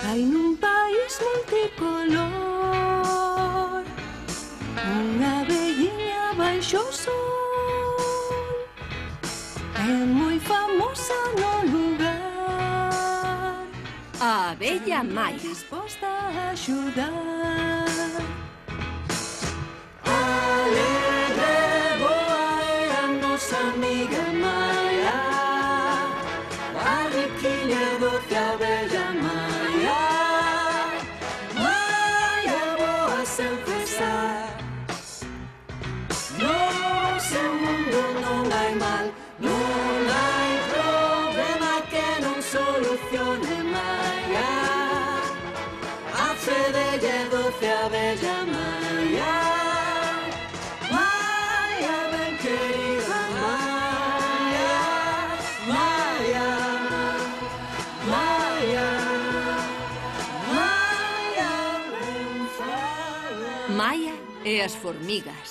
Hai nun país multicolor unha velliña baixo o sol, é moi famosa no lugar, A abella Maya. disposta a axudar. Alegre, boa é a nosa amiga Maia, a riquiña doce abella Maia. Maia boa sen cesar, no seu mundo non hai mal, non hai problema que non solucione Maia. A fedella é doce abella Maia. Maia ben querida Maia, Maia, Maia, Maia ben fala. Maya e as formigas.